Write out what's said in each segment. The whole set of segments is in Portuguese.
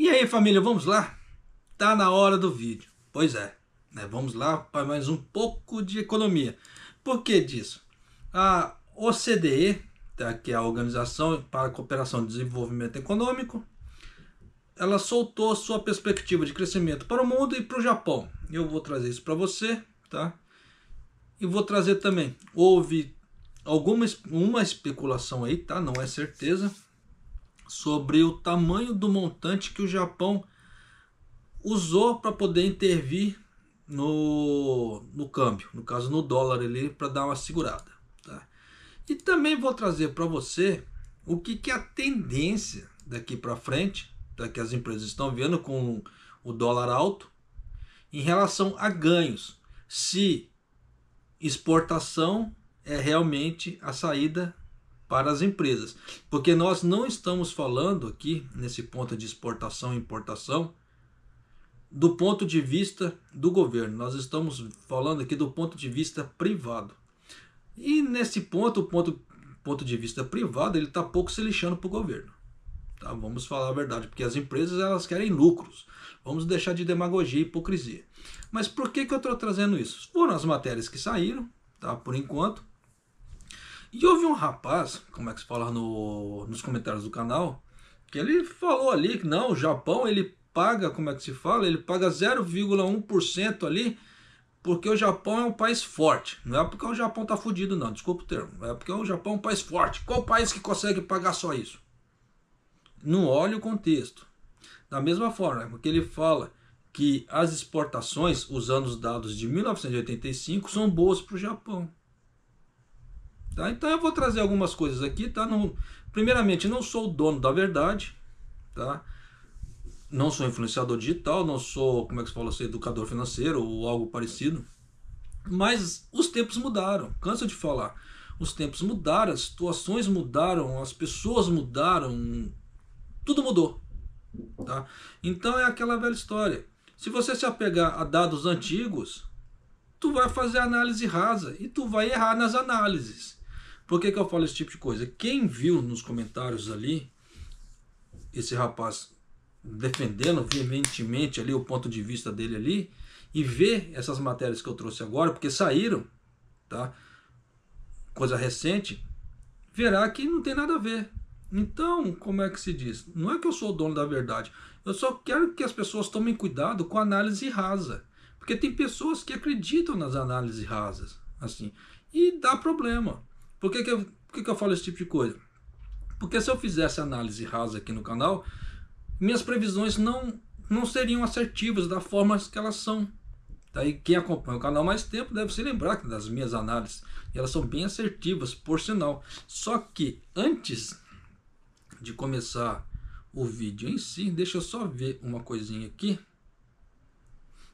E aí, família, vamos lá? Tá na hora do vídeo. Pois é, né? Vamos lá para mais um pouco de economia. Por que disso? A OCDE, tá, que é a Organização para a Cooperação e Desenvolvimento Econômico, ela soltou sua perspectiva de crescimento para o mundo e para o Japão. Eu vou trazer isso para você, tá? E vou trazer também, houve uma especulação aí, tá? Não é certeza, sobre o tamanho do montante que o Japão usou para poder intervir no câmbio, no caso no dólar ali, para dar uma segurada, tá? E também vou trazer para você o que é a tendência daqui para frente, tá, que as empresas estão vendo com o dólar alto em relação a ganhos, se exportação é realmente a saída para as empresas, porque nós não estamos falando aqui nesse ponto de exportação e importação do ponto de vista do governo, nós estamos falando aqui do ponto de vista privado. E nesse ponto, o ponto de vista privado, ele está pouco se lixando para o governo. Tá? Vamos falar a verdade, porque as empresas elas querem lucros. Vamos deixar de demagogia e hipocrisia. Mas por que eu estou trazendo isso? Foram as matérias que saíram, tá? Por enquanto. E houve um rapaz, como é que se fala nos comentários do canal, que ele falou ali que não, o Japão ele paga, como é que se fala? Ele paga 0,1% ali, porque o Japão é um país forte. Não é porque o Japão tá fudido não, desculpa o termo. É porque o Japão é um país forte. Qual país que consegue pagar só isso? Não olha o contexto. Da mesma forma, porque ele fala que as exportações, usando os dados de 1985, são boas para o Japão. Tá? Então eu vou trazer algumas coisas aqui. Tá? Primeiramente, não sou o dono da verdade. Tá? Não sou influenciador digital, não sou, como é que se fala, educador financeiro ou algo parecido. Mas os tempos mudaram, canso de falar. Os tempos mudaram, as situações mudaram, as pessoas mudaram, tudo mudou. Tá? Então é aquela velha história. Se você se apegar a dados antigos, tu vai fazer análise rasa e tu vai errar nas análises. Por que eu falo esse tipo de coisa? Quem viu nos comentários ali, esse rapaz defendendo veementemente ali o ponto de vista dele ali, e ver essas matérias que eu trouxe agora, porque saíram, tá? Coisa recente, verá que não tem nada a ver. Então, como é que se diz? Não é que eu sou o dono da verdade. Eu só quero que as pessoas tomem cuidado com a análise rasa. Porque tem pessoas que acreditam nas análises rasas, assim, e dá problema. Por que eu falo esse tipo de coisa? Porque se eu fizesse análise rasa aqui no canal, minhas previsões não seriam assertivas da forma que elas são. Tá? E quem acompanha o canal há mais tempo deve se lembrar das minhas análises. E elas são bem assertivas, por sinal. Só que antes de começar o vídeo em si, deixa eu só ver uma coisinha aqui.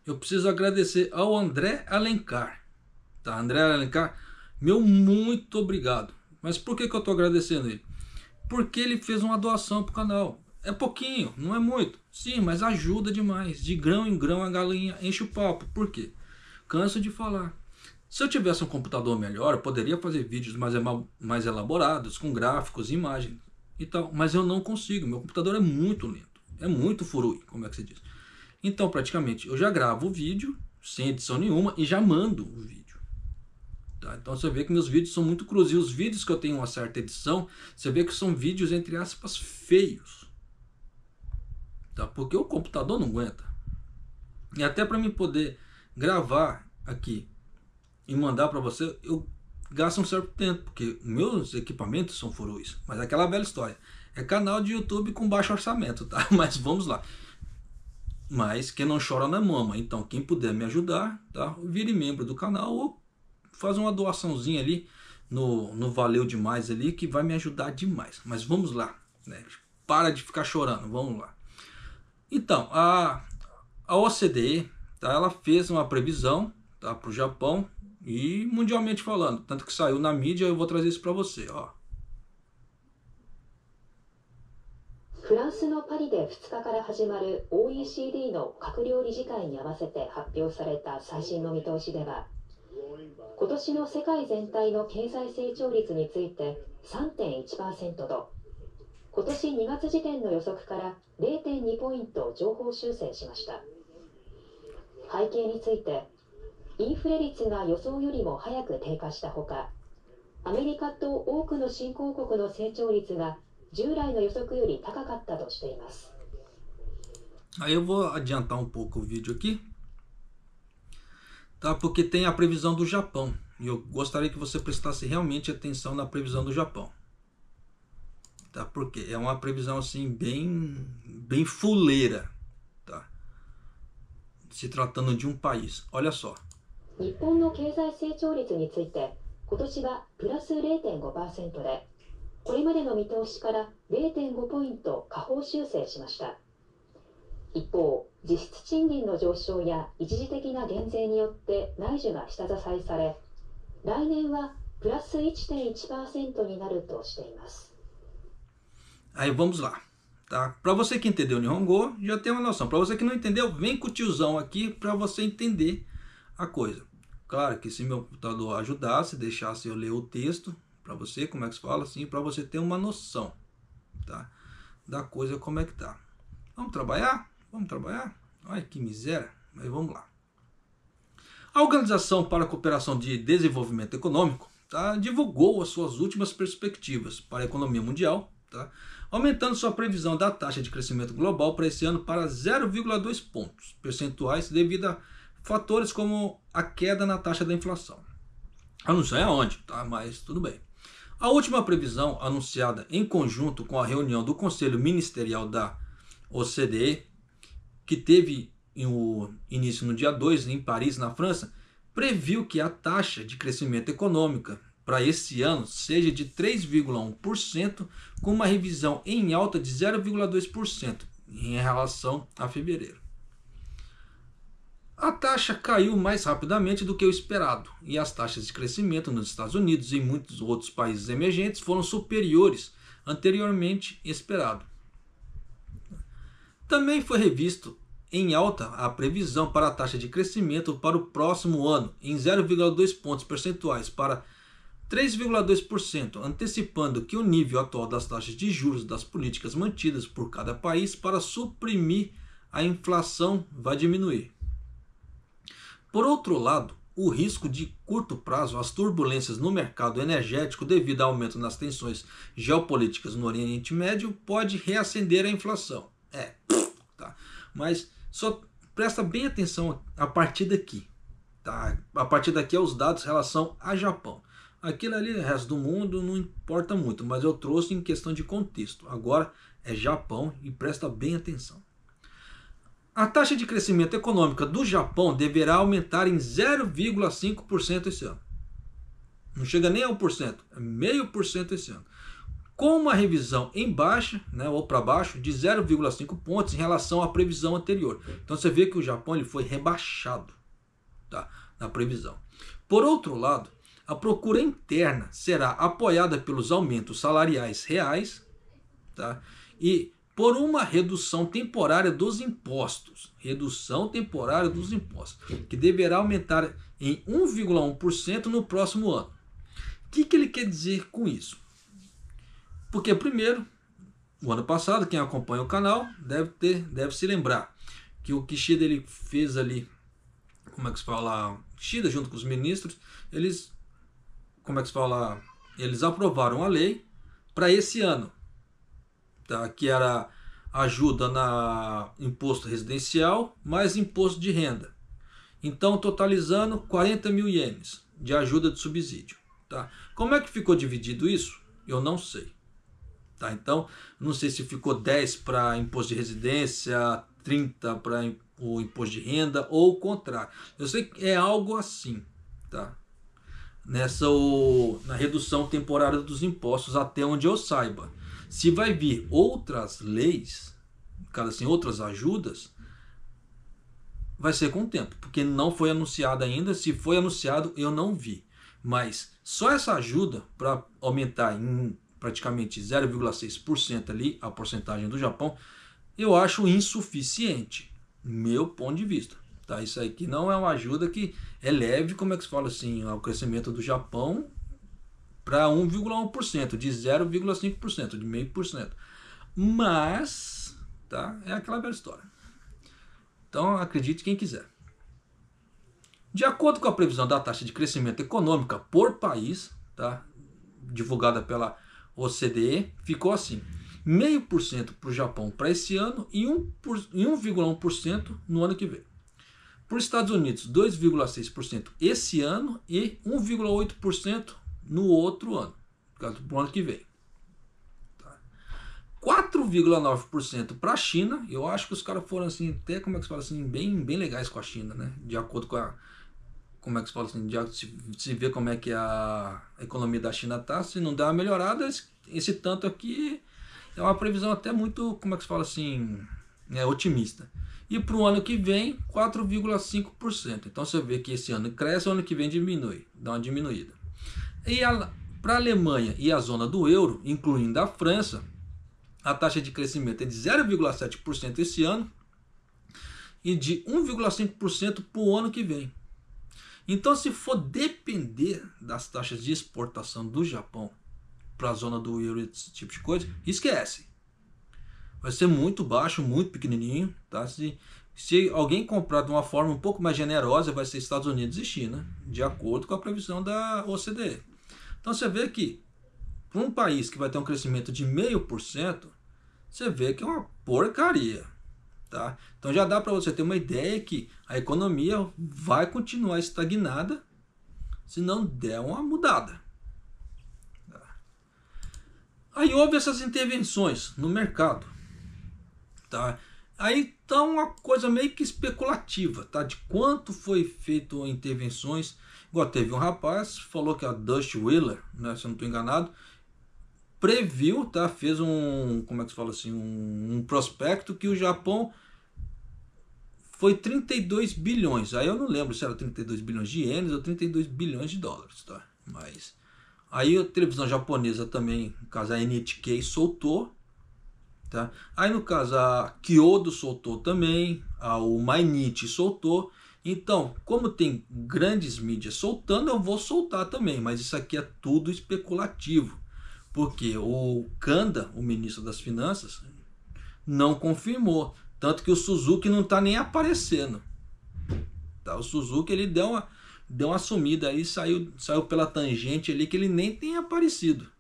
Eu preciso agradecer ao André Alencar. Tá? André Alencar, meu muito obrigado. Mas por que eu estou agradecendo ele? Porque ele fez uma doação para o canal. É pouquinho, não é muito. Sim, mas ajuda demais. De grão em grão a galinha enche o papo. Por quê? Canso de falar. Se eu tivesse um computador melhor, eu poderia fazer vídeos mais elaborados, com gráficos, imagens e tal. Mas eu não consigo. Meu computador é muito lento. É muito furui, como é que se diz. Então, praticamente, eu já gravo o vídeo, sem edição nenhuma, e já mando o vídeo. Tá? Então você vê que meus vídeos são muito crus. E os vídeos que eu tenho uma certa edição, você vê que são vídeos, entre aspas, feios. Tá? Porque o computador não aguenta. E até para mim poder gravar aqui e mandar para você, eu gasto um certo tempo, porque meus equipamentos são furus. Mas é aquela velha história. É canal de YouTube com baixo orçamento, tá? Mas vamos lá. Mas quem não chora não é mama. Então quem puder me ajudar, tá? Vire membro do canal ou faz uma doaçãozinha ali no Valeu Demais ali, que vai me ajudar demais. Mas vamos lá, né? Para de ficar chorando, vamos lá. Então, a OCDE, tá, ela fez uma previsão, tá, para o Japão e mundialmente falando, tanto que saiu na mídia, eu vou trazer isso para você, ó. フランスのパリで2日から始まる OECD の閣僚理事会に合わせて発表された最新の見通しでは、今年の世界全体の経済成長率について 3.1% と今年2月時点の予測から 0.2 ポイント上方修正しました。背景について、インフレ率が予想よりも早く低下したほか、アメリカと多くの新興国の成長率が従来の予測より高かったとしています。Aí eu vou adiantar um pouco o vídeo aqui, tá? Porque tem a previsão do Japão, e eu gostaria que você prestasse realmente atenção na previsão do Japão, tá? Porque é uma previsão assim bem fuleira, tá? Se tratando de um país. Olha só. 日本の経済成長率について、今年はプラス 0.5% で、これまでの見通しから 0.5 ポイント下方修正しました。一方、実質賃金の上昇や一時的な減税によって内需が下支えされ、来年はプラス 1.1% になるとしています。Aí vamos lá, tá? Para você que entendeu Nihongo, já tem uma noção. Para você que não entendeu, vem com o tiozão aqui para você entender a coisa. Claro que se meu computador ajudasse, deixasse eu ler o texto para você, como é que se fala assim, para você ter uma noção, tá? Da coisa como é que tá. Vamos trabalhar? Vamos trabalhar? Olha que miséria, mas vamos lá. A Organização para a Cooperação de Desenvolvimento Econômico, tá, divulgou as suas últimas perspectivas para a economia mundial, tá, aumentando sua previsão da taxa de crescimento global para esse ano para 0,2 pontos percentuais devido a fatores como a queda na taxa da inflação. Eu não sei aonde, tá, mas tudo bem. A última previsão, anunciada em conjunto com a reunião do Conselho Ministerial da OCDE, que teve o início no dia 2 em Paris, na França, previu que a taxa de crescimento econômica para esse ano seja de 3,1%, com uma revisão em alta de 0,2% em relação a fevereiro. A taxa caiu mais rapidamente do que o esperado, e as taxas de crescimento nos Estados Unidos e em muitos outros países emergentes foram superiores anteriormente esperado. Também foi revisto em alta a previsão para a taxa de crescimento para o próximo ano, em 0,2 pontos percentuais para 3,2%, antecipando que o nível atual das taxas de juros das políticas mantidas por cada país para suprimir a inflação vai diminuir. Por outro lado, o risco de curto prazo, as turbulências no mercado energético devido ao aumento nas tensões geopolíticas no Oriente Médio pode reacender a inflação. Tá? Mas só presta bem atenção a partir daqui. Tá? A partir daqui é os dados em relação a Japão. Aquilo ali, o resto do mundo, não importa muito, mas eu trouxe em questão de contexto. Agora é Japão e presta bem atenção. A taxa de crescimento econômica do Japão deverá aumentar em 0,5% esse ano. Não chega nem a 1%, é 0,5% esse ano. Com uma revisão em baixa, né, ou para baixo, de 0,5 pontos em relação à previsão anterior. Então você vê que o Japão ele foi rebaixado, tá, na previsão. Por outro lado, a procura interna será apoiada pelos aumentos salariais reais, tá, e por uma redução temporária dos impostos. Redução temporária dos impostos, que deverá aumentar em 1,1% no próximo ano. O que ele quer dizer com isso? Porque primeiro, o ano passado, quem acompanha o canal deve se lembrar que o Kishida ele fez ali, como é que se fala, Kishida junto com os ministros, eles, como é que se fala, eles aprovaram a lei para esse ano, tá? Que era ajuda na imposto residencial mais imposto de renda. Então totalizando 40 mil ienes de ajuda de subsídio, tá? Como é que ficou dividido isso? Eu não sei. Tá, então, não sei se ficou 10 para imposto de residência, 30 para o imposto de renda ou o contrário. Eu sei que é algo assim, tá? Na redução temporária dos impostos, até onde eu saiba. Se vai vir outras leis, assim, outras ajudas, vai ser com o tempo, porque não foi anunciado ainda. Se foi anunciado, eu não vi. Mas só essa ajuda para aumentar em praticamente 0,6% ali a porcentagem do Japão, eu acho insuficiente, meu ponto de vista. Tá? Isso aqui não é uma ajuda que eleve, como é que se fala assim, o crescimento do Japão para 1,1%, de 0,5%, de 0,5%. Mas, tá? É aquela velha história. Então, acredite quem quiser. De acordo com a previsão da taxa de crescimento econômica por país, tá? Divulgada pela OCDE, ficou assim: 0,5% para o Japão para esse ano e 1,1% no ano que vem. Para os Estados Unidos, 2,6% esse ano e 1,8% no outro ano, para o ano que vem. 4,9% para a China. Eu acho que os caras foram assim, até como é que se fala assim, bem legais com a China, né? De acordo com a, como é que se fala assim, se vê como é que a economia da China tá, se não der uma melhorada, esse tanto aqui é uma previsão até muito, como é que se fala assim, otimista. E para o ano que vem, 4,5%. Então você vê que esse ano cresce, o ano que vem diminui, dá uma diminuída. E para a Alemanha e a zona do euro, incluindo a França, a taxa de crescimento é de 0,7% esse ano e de 1,5% para o ano que vem. Então, se for depender das taxas de exportação do Japão para a zona do euro e esse tipo de coisa, esquece. Vai ser muito baixo, muito pequenininho. Tá? Se alguém comprar de uma forma um pouco mais generosa, vai ser Estados Unidos e China, de acordo com a previsão da OCDE. Então, você vê que para um país que vai ter um crescimento de 0,5%, você vê que é uma porcaria. Tá? Então já dá para você ter uma ideia que a economia vai continuar estagnada se não der uma mudada. Tá? Aí houve essas intervenções no mercado. Tá? Aí tá uma coisa meio que especulativa, tá? De quanto foi feito intervenções. Igual teve um rapaz, falou que a Dutch Wheeler, né, se eu não estou enganado, previu, tá? Fez um, como é que se fala assim, um prospecto que o Japão foi 32 bilhões. Aí eu não lembro se era 32 bilhões de ienes ou 32 bilhões de dólares, tá? Mas aí a televisão japonesa também, no caso a NHK, soltou, tá? Aí no caso a Kyodo soltou também, o Mainichi soltou. Então, como tem grandes mídias soltando, eu vou soltar também, mas isso aqui é tudo especulativo. Porque o Kanda, o ministro das Finanças, não confirmou. Tanto que o Suzuki não está nem aparecendo. Tá? O Suzuki ele deu uma sumida aí, saiu pela tangente ali que ele nem tem aparecido.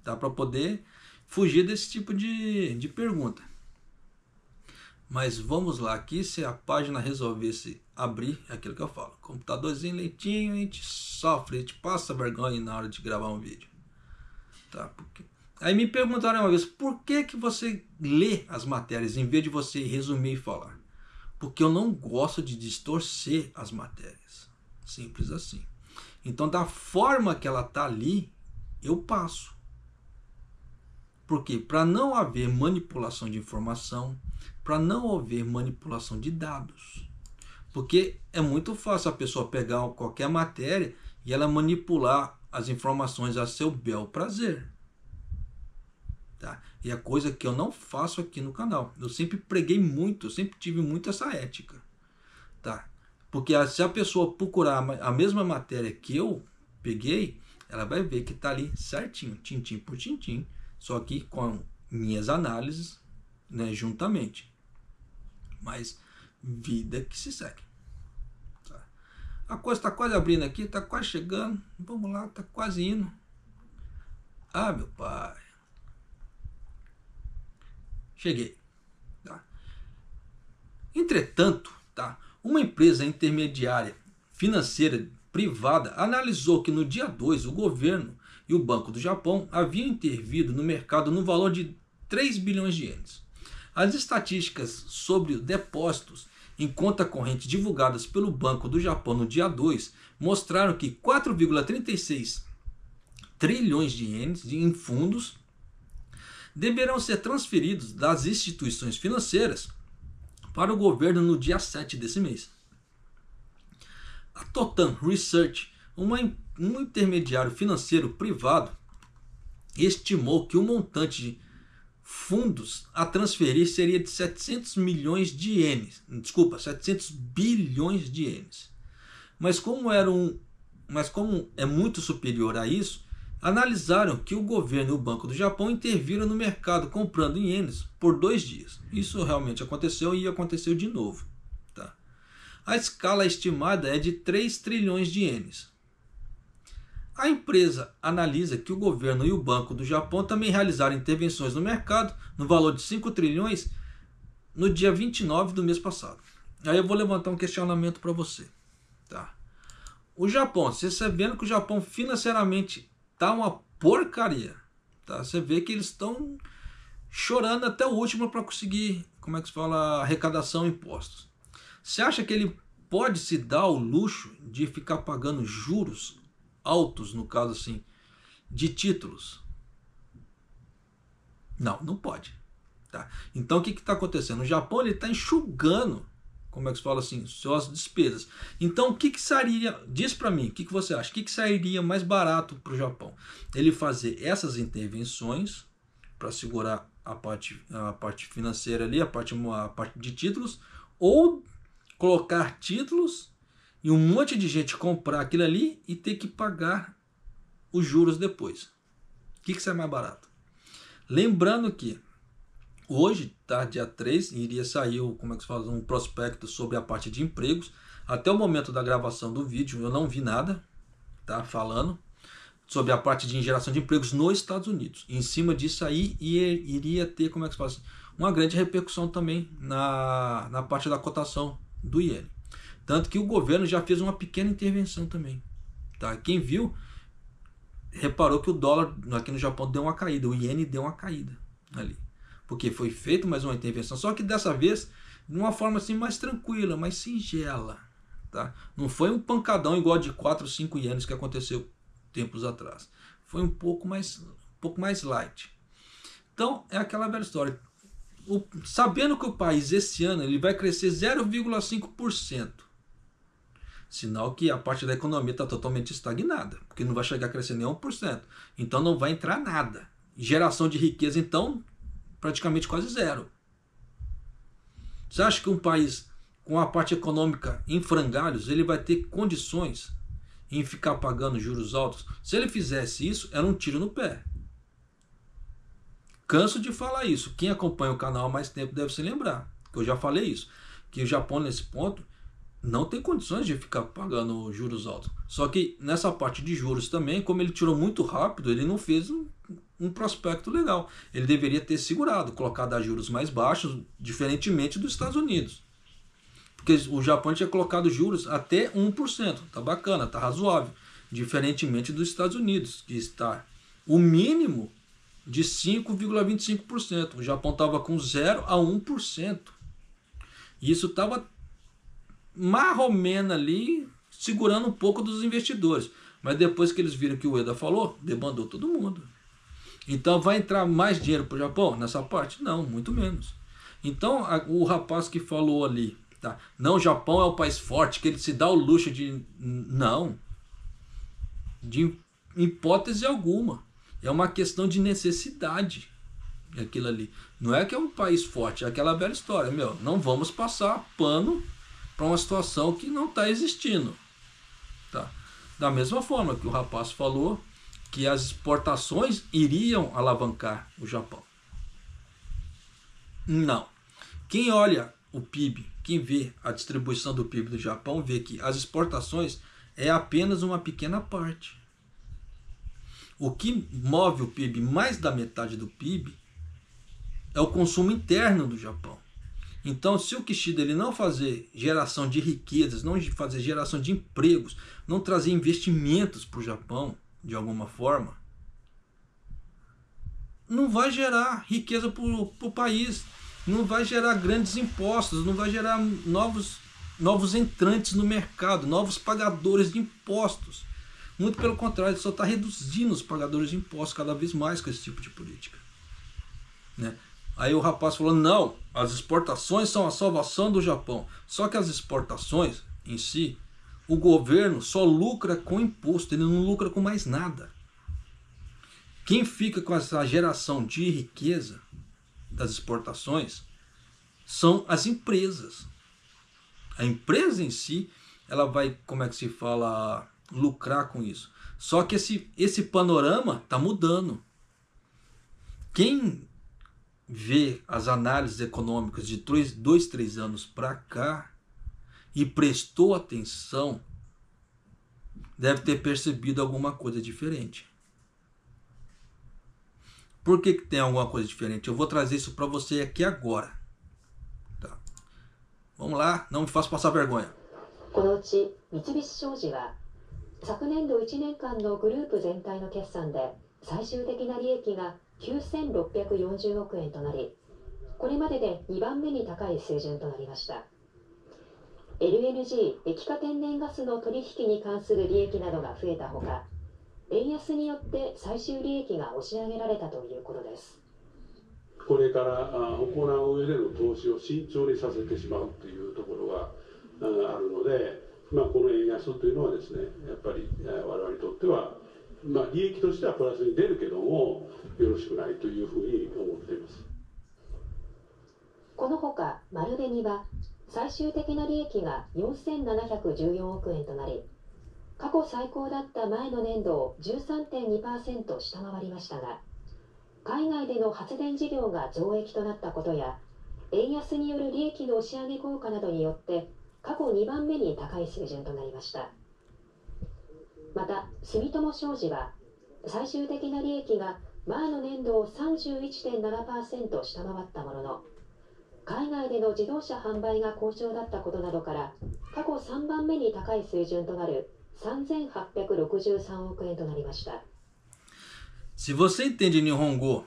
Tá? Para poder fugir desse tipo de pergunta. Mas vamos lá, aqui se a página resolvesse abrir, é aquilo que eu falo. Computadorzinho lentinho, a gente sofre, a gente passa vergonha na hora de gravar um vídeo. Tá? Aí me perguntaram uma vez, por que você lê as matérias em vez de você resumir e falar? Porque eu não gosto de distorcer as matérias. Simples assim. Então, da forma que ela está ali, eu passo. Por quê? Para não haver manipulação de informação, para não haver manipulação de dados. Porque é muito fácil a pessoa pegar qualquer matéria e ela manipular as informações a seu bel prazer. Tá? E é coisa que eu não faço aqui no canal. Eu sempre preguei muito, eu sempre tive muito essa ética. Tá? Porque se a pessoa procurar a mesma matéria que eu peguei, ela vai ver que está ali certinho, tintim por tintim, só que com minhas análises, né, juntamente. Mas vida que se segue. Tá? A coisa está quase abrindo aqui, está quase chegando. Vamos lá, está quase indo. Ah, meu pai. Cheguei. Tá? Entretanto, tá? Uma empresa intermediária financeira privada analisou que no dia 2 o governo e o Banco do Japão haviam intervido no mercado no valor de 3 bilhões de ienes. As estatísticas sobre depósitos em conta corrente divulgadas pelo Banco do Japão no dia 2 mostraram que 4,36 trilhões de ienes em fundos deverão ser transferidos das instituições financeiras para o governo no dia 7 desse mês. A Totan Research, um intermediário financeiro privado, estimou que o montante de fundos a transferir seria de 700 milhões de ienes. Desculpa, 700 bilhões de ienes. Mas como é muito superior a isso, analisaram que o governo e o Banco do Japão interviram no mercado comprando em ienes por 2 dias. Isso realmente aconteceu e aconteceu de novo. Tá? A escala estimada é de 3 trilhões de ienes. A empresa analisa que o governo e o Banco do Japão também realizaram intervenções no mercado no valor de 5 trilhões no dia 29 do mês passado. Aí eu vou levantar um questionamento para você. Tá? O Japão, você vendo que o Japão financeiramente tá uma porcaria. Tá? Você vê que eles estão chorando até o último para conseguir, como é que se fala, arrecadação e impostos. Você acha que ele pode se dar o luxo de ficar pagando juros altos, no caso assim, de títulos? Não, não pode. Tá? Então o que está acontecendo? O Japão está enxugando, como é que se fala assim, suas despesas. Então o que seria, diz para mim, o que você acha? O que sairia mais barato para o Japão? Ele fazer essas intervenções para segurar a parte financeira ali, a parte de títulos, ou colocar títulos e um monte de gente comprar aquilo ali e ter que pagar os juros depois? O que sai mais barato? Lembrando que hoje, tá, dia 3, iria sair como é que se fala, um prospecto sobre a parte de empregos. Até o momento da gravação do vídeo eu não vi nada, tá, falando sobre a parte de geração de empregos nos Estados Unidos. Em cima disso aí iria ter, como é que se fala, uma grande repercussão também na parte da cotação do iene. Tanto que o governo já fez uma pequena intervenção também. Tá? Quem viu, reparou que o dólar aqui no Japão deu uma caída, o iene deu uma caída ali. Porque foi feita mais uma intervenção, só que dessa vez de uma forma assim mais tranquila, mais singela. Tá? Não foi um pancadão igual de 4 ou 5 ienes que aconteceu tempos atrás. Foi um pouco mais light. Então é aquela velha história. Sabendo que o país esse ano ele vai crescer 0,5%. Sinal que a parte da economia está totalmente estagnada, porque não vai chegar a crescer nem 1%. Então não vai entrar nada. Geração de riqueza, então, praticamente quase zero. Você acha que um país com a parte econômica em frangalhos, ele vai ter condições em ficar pagando juros altos? Se ele fizesse isso, era um tiro no pé. Canso de falar isso. Quem acompanha o canal há mais tempo deve se lembrar, que eu já falei isso, que o Japão nesse ponto não tem condições de ficar pagando juros altos. Só que nessa parte de juros também, como ele tirou muito rápido, ele não fez um prospecto legal. Ele deveria ter segurado, colocado a juros mais baixos, diferentemente dos Estados Unidos. Porque o Japão tinha colocado juros até 1%. Tá bacana, tá razoável. Diferentemente dos Estados Unidos, que está o mínimo de 5,25%. O Japão estava com 0 a 1%. E isso estava mais ou menos ali segurando um pouco dos investidores. Mas depois que eles viram que o Ueda falou, debandou todo mundo. Então vai entrar mais dinheiro para o Japão nessa parte? Não, muito menos. Então o rapaz que falou ali, tá? Não, o Japão é o país forte, que ele se dá o luxo de... Não. De hipótese alguma. É uma questão de necessidade. Aquilo ali. Não é que é um país forte, é aquela velha história. Não vamos passar pano para uma situação que não está existindo. Tá? Da mesma forma que o rapaz falou que as exportações iriam alavancar o Japão. Não. Quem olha o PIB, quem vê a distribuição do PIB do Japão, vê que as exportações é apenas uma pequena parte. O que move o PIB, mais da metade do PIB, é o consumo interno do Japão. Então, se o Kishida ele não fazer geração de riquezas, não fazer geração de empregos, não trazer investimentos para o Japão, de alguma forma, não vai gerar riqueza para o país, não vai gerar grandes impostos, não vai gerar novos entrantes no mercado, novos pagadores de impostos. Muito pelo contrário, ele só está reduzindo os pagadores de impostos cada vez mais com esse tipo de política. Né? Aí o rapaz falou, não, as exportações são a salvação do Japão. Só que as exportações em si, o governo só lucra com imposto, ele não lucra com mais nada. Quem fica com essa geração de riqueza das exportações são as empresas. A empresa em si, ela vai, como é que se fala, lucrar com isso. Só que esse panorama está mudando. Quem vê as análises econômicas de 2, 3 anos para cá e prestou atenção, deve ter percebido alguma coisa diferente. Por que tem alguma coisa diferente? Eu vou trazer isso para você aqui agora. Tá. Vamos lá, não me faça passar vergonha. このうち三菱商事は昨年度1年間のグループ全体の決算で最終的な利益が9640億円となり、これまでで2番目に高い水準となりました。LNG 液化天然ガスの取引に関する利益などが増えたほか、円安によって最終利益が押し上げられたということです。これから行う上での投資を慎重にさせてしまうというところがあるので、この円安というのはですね、やっぱり我々にとっては、利益としてはプラスに出るけどもよろしくないというふうに思っています。このほか丸紅は最終的な利益が4714億円となり、過去最高だった前の年度を 13.2% 下回りましたが、海外での発電事業が増益となったことや、円安による利益の押し上げ効果などによって過去2番目に高い水準となりました。また住友商事は最終的な利益が前の年度を 31.7% 下回ったものの、海外での自動車販売が好調だったことなどから過去3番目に高い水準となる3863億円となりました。Se você entende Nihongo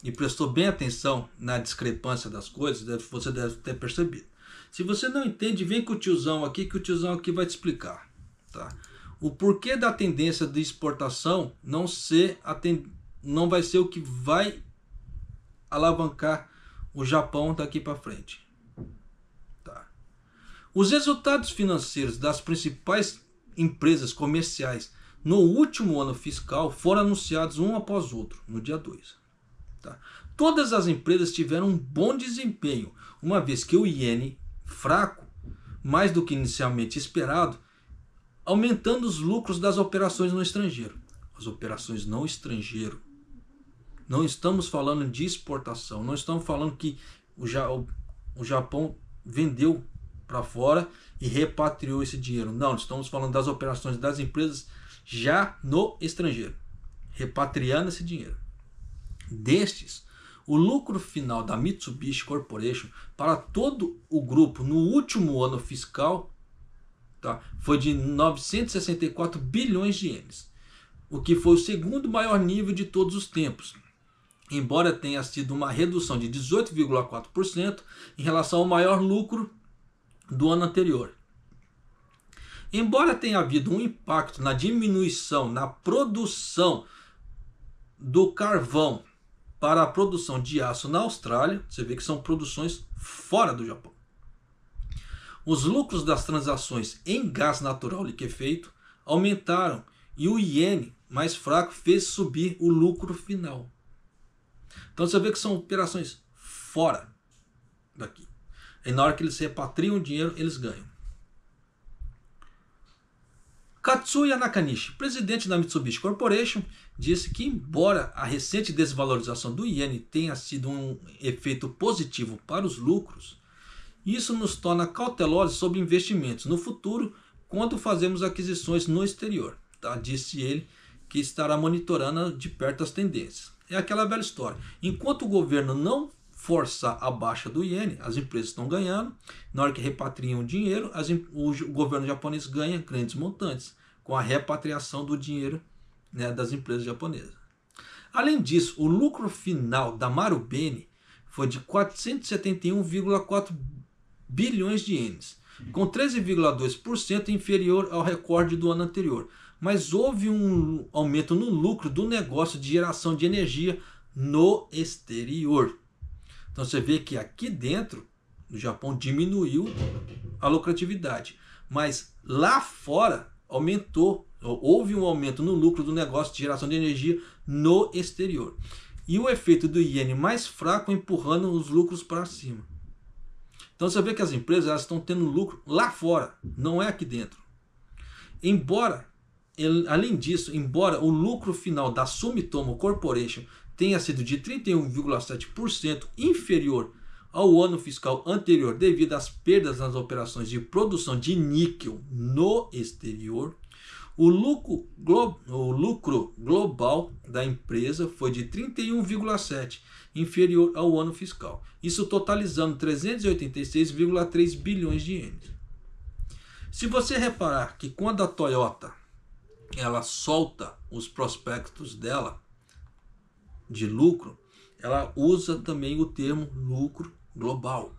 e prestou bem atenção na discrepância das coisas, você deve ter percebido. Se você não entende, vem com o tiozão aqui, que o tiozão aqui vai te explicar. Tá? O porquê da tendência de exportação não vai ser o que vai alavancar o Japão daqui para frente. Tá? Os resultados financeiros das principais empresas comerciais no último ano fiscal foram anunciados um após outro, no dia 2. Tá? Todas as empresas tiveram um bom desempenho, uma vez que o iene fraco, mais do que inicialmente esperado, aumentando os lucros das operações no estrangeiro. As operações no estrangeiro. Não estamos falando de exportação, não estamos falando que o Japão vendeu para fora e repatriou esse dinheiro. Não, estamos falando das operações das empresas já no estrangeiro, repatriando esse dinheiro. Destes, o lucro final da Mitsubishi Corporation para todo o grupo no último ano fiscal, tá, foi de 964 bilhões de ienes, o que foi o segundo maior nível de todos os tempos, embora tenha sido uma redução de 18,4% em relação ao maior lucro do ano anterior. Embora tenha havido um impacto na diminuição na produção do carvão para a produção de aço na Austrália, você vê que são produções fora do Japão. Os lucros das transações em gás natural liquefeito aumentaram e o iene mais fraco fez subir o lucro final. Então você vê que são operações fora daqui. E na hora que eles repatriam o dinheiro, eles ganham. Katsuya Nakanishi, presidente da Mitsubishi Corporation, disse que embora a recente desvalorização do iene tenha sido um efeito positivo para os lucros, isso nos torna cautelosos sobre investimentos no futuro quando fazemos aquisições no exterior. Tá? Disse ele que estará monitorando de perto as tendências. É aquela velha história. Enquanto o governo não forçar a baixa do iene, as empresas estão ganhando. Na hora que repatriam o dinheiro, o governo japonês ganha grandes montantes com a repatriação do dinheiro, né, das empresas japonesas. Além disso, o lucro final da Marubeni foi de 471,4 bilhões de ienes, com 13,2% inferior ao recorde do ano anterior. Mas houve um aumento no lucro do negócio de geração de energia no exterior. Então você vê que aqui dentro, no Japão, diminuiu a lucratividade. Mas lá fora aumentou, houve um aumento no lucro do negócio de geração de energia no exterior. E o efeito do iene mais fraco empurrando os lucros para cima. Então você vê que as empresas elas estão tendo lucro lá fora, não é aqui dentro. Embora além disso, embora o lucro final da Sumitomo Corporation tenha sido de 31,7% inferior ao ano fiscal anterior devido às perdas nas operações de produção de níquel no exterior, o lucro global da empresa foi de 31,7%, inferior ao ano fiscal, isso totalizando 386,3 bilhões de ienes. Se você reparar que quando a Toyota ela solta os prospectos dela de lucro, ela usa também o termo lucro global.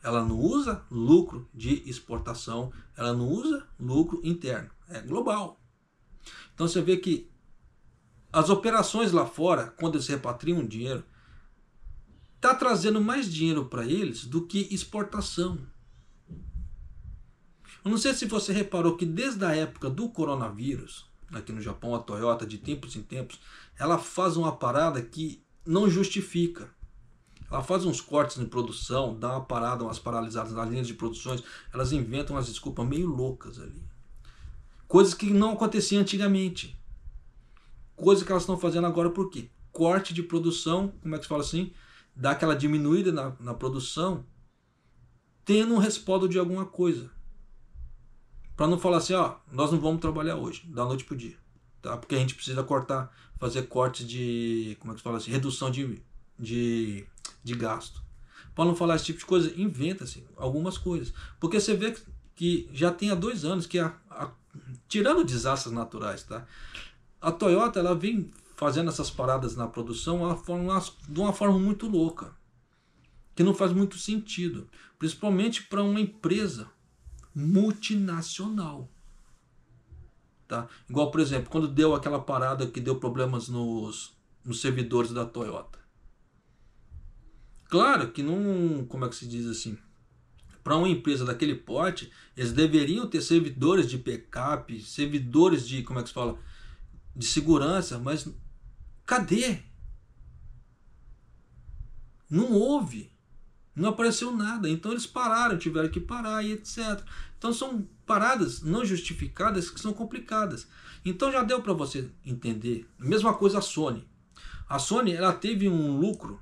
Ela não usa lucro de exportação, ela não usa lucro interno, é global. Então você vê que as operações lá fora, quando eles repatriam dinheiro, está trazendo mais dinheiro para eles do que exportação. Eu não sei se você reparou que desde a época do coronavírus, aqui no Japão, a Toyota, de tempos em tempos, ela faz uma parada que não justifica. Ela faz uns cortes em produção, dá uma parada, umas paralisadas nas linhas de produções, elas inventam umas desculpas meio loucas ali. Coisas que não aconteciam antigamente. Coisas que elas estão fazendo agora por quê? Corte de produção, como é que se fala assim? Dá aquela diminuída na produção, tendo um respaldo de alguma coisa. Para não falar assim, ó, nós não vamos trabalhar hoje, da noite pro dia. Tá? Porque a gente precisa cortar, fazer cortes de, como é que se fala assim? Redução de gasto. Para não falar esse tipo de coisa, inventa-se algumas coisas. Porque você vê que já tem há 2 anos que, tirando desastres naturais, tá? A Toyota ela vem fazendo essas paradas na produção de uma forma muito louca, que não faz muito sentido, principalmente para uma empresa multinacional. Tá? Igual, por exemplo, quando deu aquela parada que deu problemas nos servidores da Toyota. Claro que não, como é que se diz assim, para uma empresa daquele porte, eles deveriam ter servidores de backup, servidores de, como é que se fala, de segurança, mas cadê? Não houve. Não apareceu nada. Então eles pararam, tiveram que parar e etc. Então são paradas não justificadas que são complicadas. Então já deu para você entender. Mesma coisa a Sony. A Sony ela teve um lucro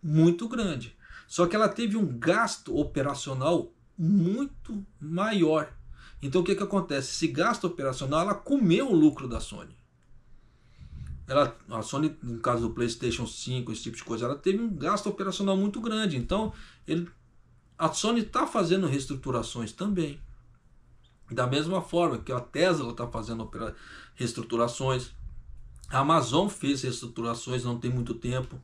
muito grande. Só que ela teve um gasto operacional muito maior. Então o que acontece? Esse gasto operacional ela comeu o lucro da Sony. A Sony, no caso do PlayStation 5, esse tipo de coisa, ela teve um gasto operacional muito grande. Então, a Sony está fazendo reestruturações também. Da mesma forma que a Tesla está fazendo reestruturações. A Amazon fez reestruturações não tem muito tempo.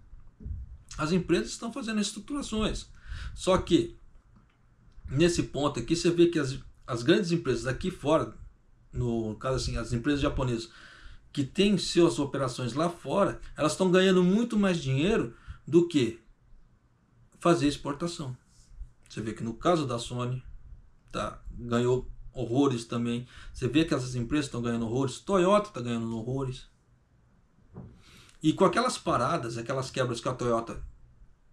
As empresas estão fazendo reestruturações. Só que, nesse ponto aqui, você vê que as grandes empresas aqui fora, no caso assim, as empresas japonesas, que têm suas operações lá fora, elas estão ganhando muito mais dinheiro do que fazer exportação. Você vê que no caso da Sony, tá, ganhou horrores também. Você vê que essas empresas estão ganhando horrores. Toyota está ganhando horrores. E com aquelas paradas, aquelas quebras que a Toyota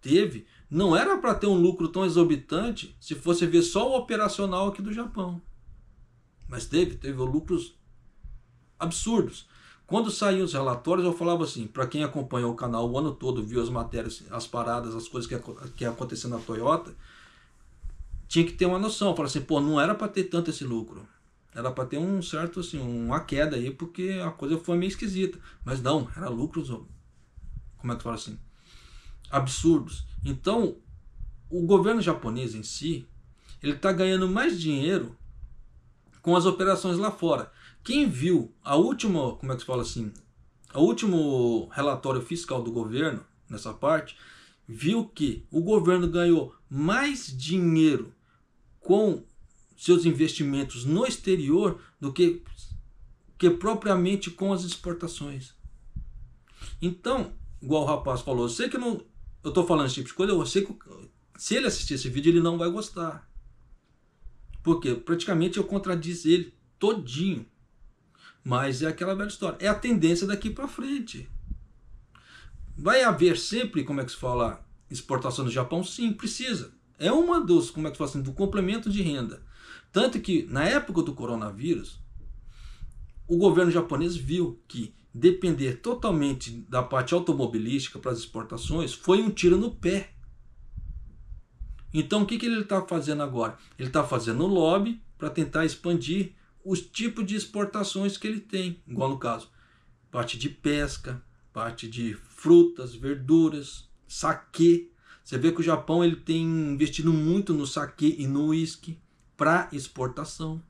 teve, não era para ter um lucro tão exorbitante se fosse ver só o operacional aqui do Japão. Mas teve lucros absurdos. Quando saíam os relatórios, eu falava assim, para quem acompanhou o canal o ano todo, viu as matérias, as paradas, as coisas que aconteceu na Toyota, tinha que ter uma noção. Eu falava assim, pô, não era para ter tanto esse lucro. Era para ter um certo, assim, uma queda aí, porque a coisa foi meio esquisita. Mas não, era lucros, como é que fala assim, absurdos. Então, o governo japonês em si, ele está ganhando mais dinheiro com as operações lá fora. Quem viu a última, como é que se fala assim, o último relatório fiscal do governo, nessa parte, viu que o governo ganhou mais dinheiro com seus investimentos no exterior do que propriamente com as exportações. Então, igual o rapaz falou, eu sei que eu estou falando esse tipo de coisa, eu sei que se ele assistir esse vídeo ele não vai gostar. Porque praticamente eu contradizo ele todinho. Mas é aquela velha história. É a tendência daqui para frente. Vai haver sempre, como é que se fala, exportação do Japão? Sim, precisa. É uma dos, como é que se fala assim, do complemento de renda. Tanto que na época do coronavírus, o governo japonês viu que depender totalmente da parte automobilística para as exportações foi um tiro no pé. Então o que ele está fazendo agora? Ele está fazendo lobby para tentar expandir os tipos de exportações que ele tem, igual no caso, parte de pesca, parte de frutas, verduras, saquê. Você vê que o Japão ele tem investido muito no saquê e no uísque para exportação.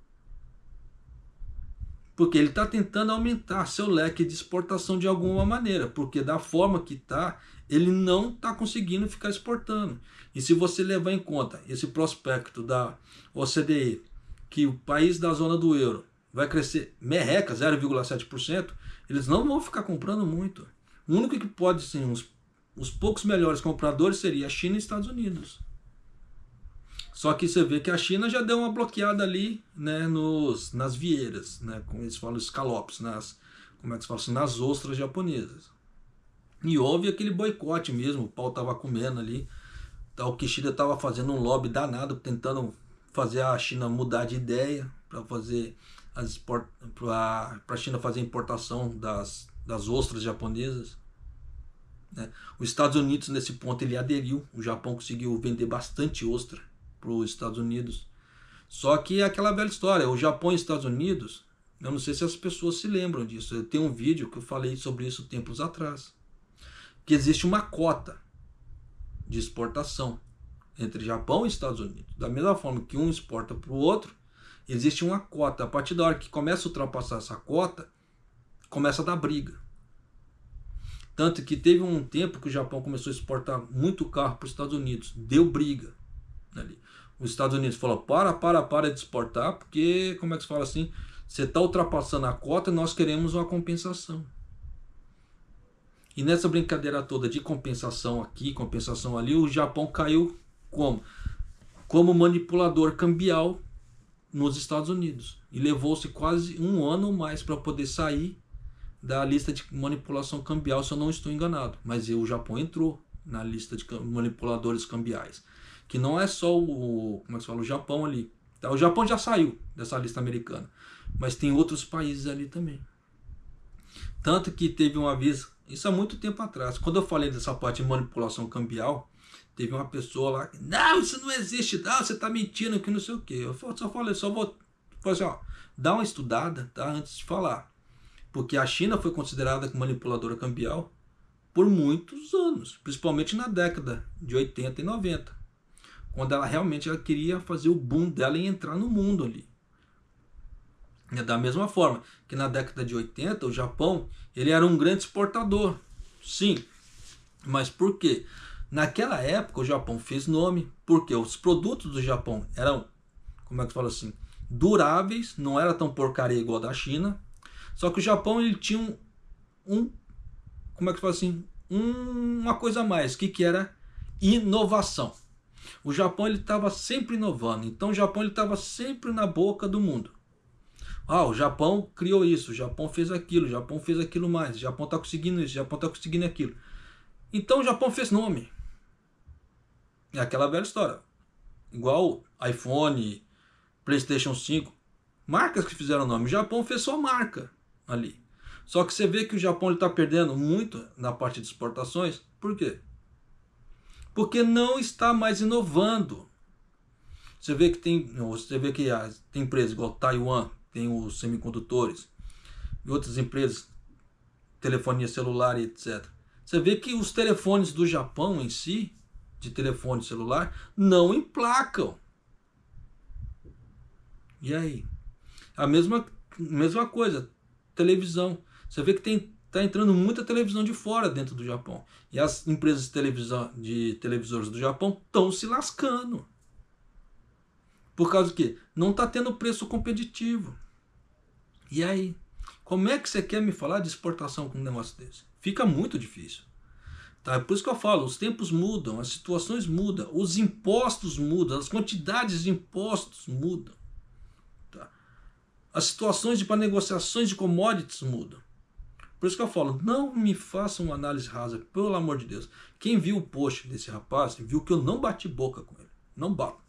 Porque ele está tentando aumentar seu leque de exportação de alguma maneira, porque da forma que está, ele não está conseguindo ficar exportando. E se você levar em conta esse prospecto da OCDE, que o país da zona do euro vai crescer merreca, 0,7%, eles não vão ficar comprando muito. O único que pode ser os poucos melhores compradores seria a China e Estados Unidos. Só que você vê que a China já deu uma bloqueada ali, né, nas vieiras, né, como eles falam, escalopes, como é que se fala assim, nas ostras japonesas. E houve aquele boicote mesmo, o pau tava comendo ali. O Kishida estava fazendo um lobby danado, tentando fazer a China mudar de ideia, para fazer para a China fazer a importação das ostras japonesas. Né? Os Estados Unidos, nesse ponto, ele aderiu. O Japão conseguiu vender bastante ostra para os Estados Unidos. Só que é aquela velha história, o Japão e os Estados Unidos, eu não sei se as pessoas se lembram disso. Eu tenho um vídeo que eu falei sobre isso tempos atrás. Que existe uma cota de exportação entre Japão e Estados Unidos. Da mesma forma que um exporta para o outro, existe uma cota. A partir da hora que começa a ultrapassar essa cota, começa a dar briga. Tanto que teve um tempo que o Japão começou a exportar muito carro para os Estados Unidos. Deu briga ali. Os Estados Unidos falou, para de exportar, porque, como é que se fala assim, você está ultrapassando a cota e nós queremos uma compensação. E nessa brincadeira toda de compensação aqui, compensação ali, o Japão caiu como manipulador cambial nos Estados Unidos. E levou-se quase um ano ou mais para poder sair da lista de manipulação cambial, se eu não estou enganado. Mas o Japão entrou na lista de manipuladores cambiais. Que não é só o Japão ali. Tá? O Japão já saiu dessa lista americana. Mas tem outros países ali também. Tanto que teve um aviso, isso há muito tempo atrás, quando eu falei dessa parte de manipulação cambial, teve uma pessoa lá, não, isso não existe, não, você está mentindo, que não sei o que. Eu vou assim, ó, dá uma estudada, tá, antes de falar. Porque a China foi considerada manipuladora cambial por muitos anos, principalmente na década de 80 e 90, quando ela queria fazer o boom dela e entrar no mundo ali. Da mesma forma que na década de 80, o Japão ele era um grande exportador. Sim, mas por quê? Naquela época o Japão fez nome, porque os produtos do Japão eram, duráveis, não era tão porcaria igual a da China. Só que o Japão ele tinha uma coisa a mais, que era inovação. O Japão ele estava sempre inovando, então o Japão ele estava sempre na boca do mundo. O Japão criou isso, o Japão fez aquilo, o Japão fez aquilo mais, o Japão está conseguindo isso, o Japão está conseguindo aquilo. Então o Japão fez nome. É aquela velha história. Igual iPhone, PlayStation 5, marcas que fizeram nome. O Japão fez sua marca ali. Só que você vê que o Japão está perdendo muito na parte de exportações. Por quê? Porque não está mais inovando. Você vê que tem empresas igual Taiwan, tem os semicondutores, e outras empresas, telefonia celular e etc. Você vê que os telefones do Japão em si, de telefone celular, não emplacam. E aí? A mesma coisa, televisão. Você vê que está entrando muita televisão de fora dentro do Japão. E as empresas de televisores do Japão estão se lascando. Por causa do quê? Não está tendo preço competitivo. E aí? Como é que você quer me falar de exportação com um negócio desse? Fica muito difícil. Tá? Por isso que eu falo, os tempos mudam, as situações mudam, os impostos mudam, as quantidades de impostos mudam. Tá? As situações para negociações de commodities mudam. Por isso que eu falo, não me faça uma análise rasa, pelo amor de Deus. Quem viu o post desse rapaz, viu que eu não bati boca com ele. Não bato.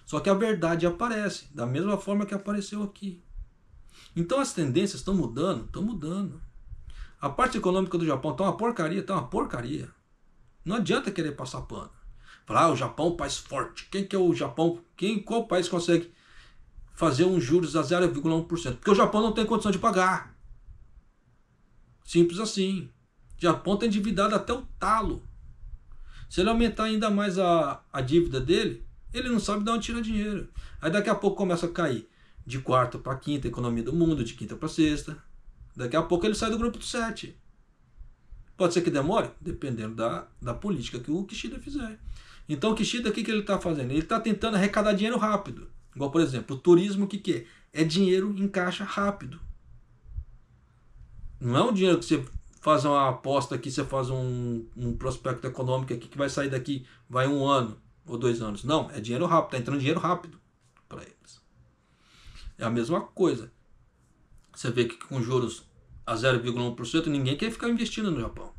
Só que a verdade aparece, da mesma forma que apareceu aqui. Então as tendências estão mudando, estão mudando. A parte econômica do Japão está uma porcaria, está uma porcaria. Não adianta querer passar pano. Falar, o Japão é um país forte. Quem que é o Japão? Qual país consegue fazer uns juros a 0,1%? Porque o Japão não tem condição de pagar. Simples assim. O Japão está endividado até o talo. Se ele aumentar ainda mais a dívida dele, ele não sabe de onde tirar dinheiro. Aí daqui a pouco começa a cair de quarta para quinta a economia do mundo, de quinta para sexta. Daqui a pouco ele sai do grupo dos 7. Pode ser que demore, dependendo da política que o Kishida fizer. Então o Kishida, o que ele está fazendo? Ele está tentando arrecadar dinheiro rápido. Igual, por exemplo, o turismo, o que é? É dinheiro em caixa rápido. Não é um dinheiro que você faz uma aposta aqui, você faz um prospecto econômico aqui que vai sair daqui, vai 1 ano ou 2 anos. Não, é dinheiro rápido, está entrando dinheiro rápido para eles. É a mesma coisa. Você vê que com juros a 0,1%, ninguém quer ficar investindo no Japão.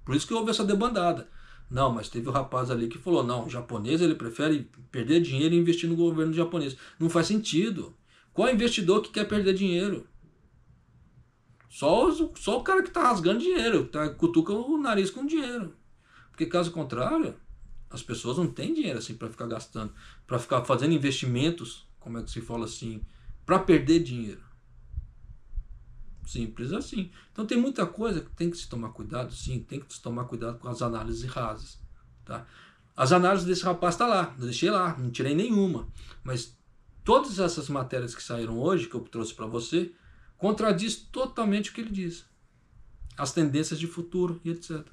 Por isso que houve essa debandada. Não, mas teve o rapaz ali que falou, não, o japonês ele prefere perder dinheiro e investir no governo japonês. Não faz sentido. Qual investidor que quer perder dinheiro? Só o cara que está rasgando dinheiro, que cutuca o nariz com dinheiro. Porque caso contrário, as pessoas não têm dinheiro assim para ficar gastando, para ficar fazendo investimentos, como é que se fala assim, para perder dinheiro. Simples assim. Então tem muita coisa que tem que se tomar cuidado, sim, tem que se tomar cuidado com as análises rasas. Tá? As análises desse rapaz estão lá, eu deixei lá, não tirei nenhuma. Mas todas essas matérias que saíram hoje, que eu trouxe para você, contradiz totalmente o que ele diz. As tendências de futuro e etc.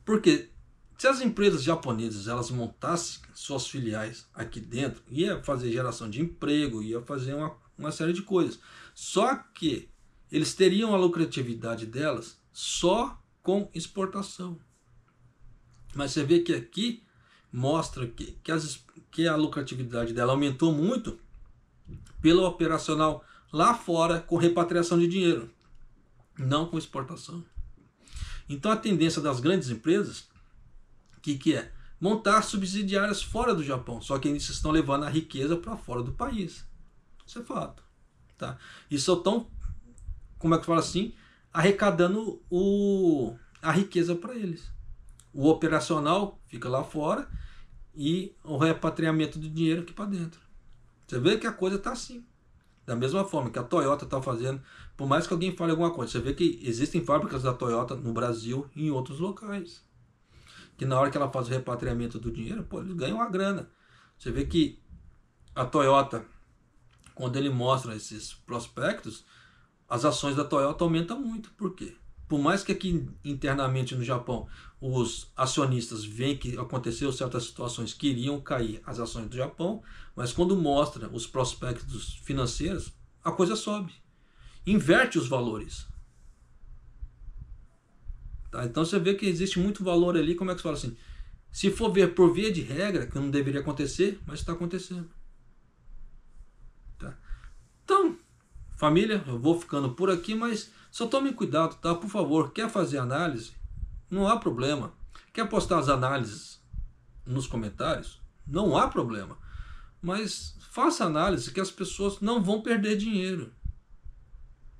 Porque se as empresas japonesas elas montassem suas filiais aqui dentro, ia fazer geração de emprego, ia fazer uma série de coisas. Só que eles teriam a lucratividade delas só com exportação. Mas você vê que aqui mostra que a lucratividade dela aumentou muito pelo operacional lá fora com repatriação de dinheiro, não com exportação. Então a tendência das grandes empresas, que é? Montar subsidiárias fora do Japão, só que eles estão levando a riqueza para fora do país. Isso é fato. Tá? E só estão, como é que fala assim, arrecadando a riqueza para eles. O operacional fica lá fora e o repatriamento do dinheiro aqui para dentro. Você vê que a coisa está assim. Da mesma forma que a Toyota está fazendo, por mais que alguém fale alguma coisa, você vê que existem fábricas da Toyota no Brasil e em outros locais. Que na hora que ela faz o repatriamento do dinheiro, pô, eles ganham uma grana. Você vê que a Toyota, quando ele mostra esses prospectos, as ações da Toyota aumentam muito. Por quê? Por mais que aqui internamente no Japão os acionistas veem que aconteceu certas situações que iriam cair as ações do Japão, mas quando mostra os prospectos financeiros, a coisa sobe. Inverte os valores. Tá? Então você vê que existe muito valor ali, como é que se fala assim? Se for ver por via de regra, que não deveria acontecer, mas está acontecendo. Tá? Então, família, eu vou ficando por aqui, mas só tomem cuidado, tá? Por favor, quer fazer análise? Não há problema. Quer postar as análises nos comentários? Não há problema. Mas faça análise que as pessoas não vão perder dinheiro.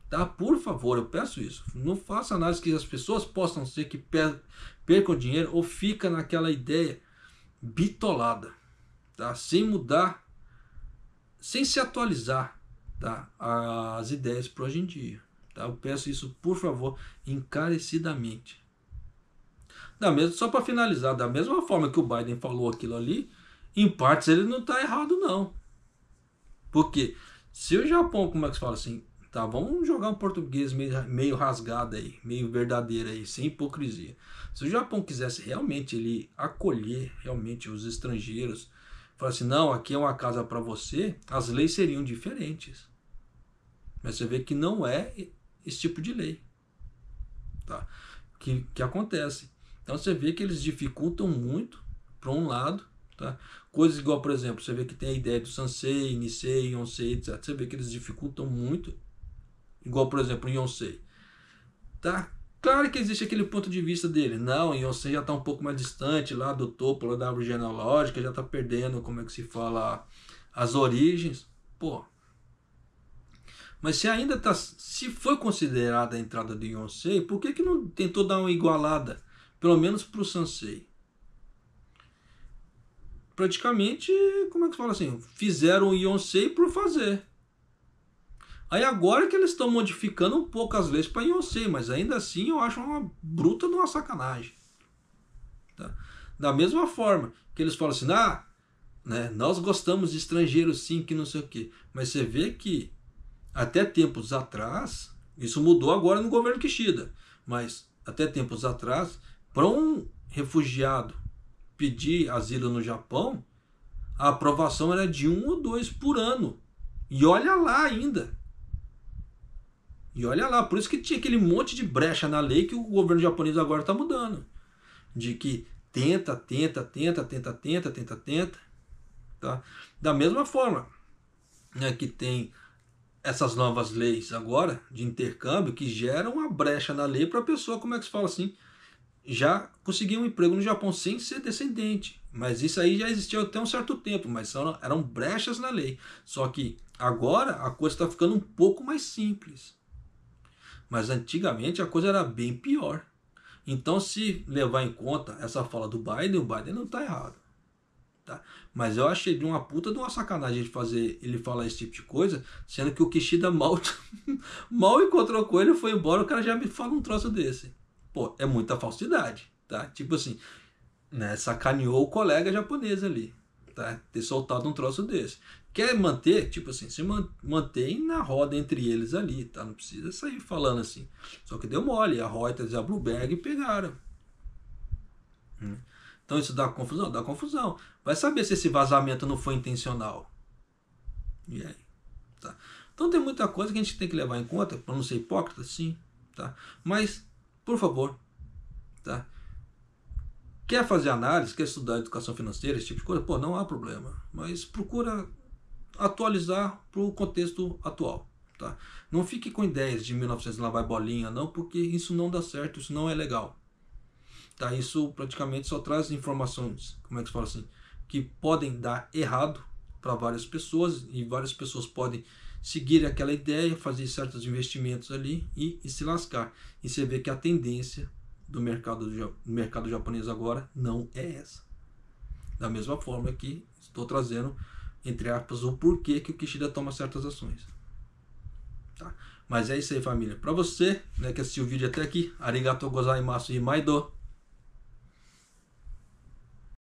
Tá? Por favor, eu peço isso. Não faça análise que as pessoas possam ser que percam dinheiro ou fica naquela ideia bitolada, tá? Sem mudar, sem se atualizar, tá? As ideias para hoje em dia. Tá? Eu peço isso, por favor, encarecidamente. Só para finalizar, da mesma forma que o Biden falou aquilo ali, em partes ele não está errado não. Porque se o Japão, como é que se fala assim, tá, vamos jogar um português meio rasgado aí, meio verdadeiro aí, sem hipocrisia. Se o Japão quisesse realmente ele acolher realmente os estrangeiros, falar assim, não, aqui é uma casa para você, as leis seriam diferentes. Mas você vê que não é esse tipo de lei, tá? Que acontece. Então você vê que eles dificultam muito para um lado, tá? Coisas igual, por exemplo, você vê que tem a ideia do Sansei, Nisei, Yonsei, etc. Você vê que eles dificultam muito, igual, por exemplo, o Yonsei. Tá? Claro que existe aquele ponto de vista dele. Não, o Yonsei já está um pouco mais distante lá do topo lá da árvore genealógica, já está perdendo, como é que se fala, as origens. Pô, Mas se ainda tá, se foi considerada a entrada do Yonsei, por que não tentou dar uma igualada, pelo menos para o Sansei? Praticamente, como é que fala assim, fizeram o Yonsei por fazer. Aí agora que eles estão modificando um pouco as leis para Yonsei, mas ainda assim eu acho uma bruta de uma sacanagem. Tá? Da mesma forma que eles falam assim, né, nós gostamos de estrangeiros sim, que não sei o quê. Mas você vê que até tempos atrás, isso mudou agora no governo Kishida, mas até tempos atrás, para um refugiado pedir asilo no Japão, a aprovação era de 1 ou 2 por ano. E olha lá ainda. E olha lá, por isso que tinha aquele monte de brecha na lei que o governo japonês agora está mudando. De que tenta. Tá? Da mesma forma, né, que tem essas novas leis agora de intercâmbio que geram uma brecha na lei para a pessoa, como é que se fala assim, já conseguir um emprego no Japão sem ser descendente. Mas isso aí já existia até um certo tempo, mas eram brechas na lei. Só que agora a coisa está ficando um pouco mais simples. Mas antigamente a coisa era bem pior. Então, se levar em conta essa fala do Biden, o Biden não está errado. Tá? Mas eu achei de uma puta de uma sacanagem de fazer ele falar esse tipo de coisa, sendo que o Kishida mal encontrou com ele, foi embora, o cara já me fala um troço desse. Pô, é muita falsidade, tá? Tipo assim, né, sacaneou o colega japonês ali, tá? Ter soltado um troço desse. Quer manter, tipo assim, se mantém na roda entre eles ali, tá? Não precisa sair falando assim. Só que deu mole, a Reuters e a Bloomberg pegaram. Então isso dá confusão? Dá confusão. Vai saber se esse vazamento não foi intencional. E aí? Tá? Então tem muita coisa que a gente tem que levar em conta, para não ser hipócrita, sim. Tá? Mas, por favor, tá? Quer fazer análise, quer estudar educação financeira, esse tipo de coisa? Pô, não há problema. Mas procura atualizar para o contexto atual. Tá? Não fique com ideias de 1900 lá vai bolinha, não, porque isso não dá certo, isso não é legal. Tá? Isso praticamente só traz informações, como é que se fala assim, que podem dar errado para várias pessoas, e várias pessoas podem seguir aquela ideia, fazer certos investimentos ali e se lascar. E você vê que a tendência do mercado japonês agora não é essa. Da mesma forma que estou trazendo, entre aspas, o porquê que o Kishida toma certas ações. Tá? Mas é isso aí, família. Para você, né, que assistiu o vídeo até aqui, arigatou gozaimasu e maido.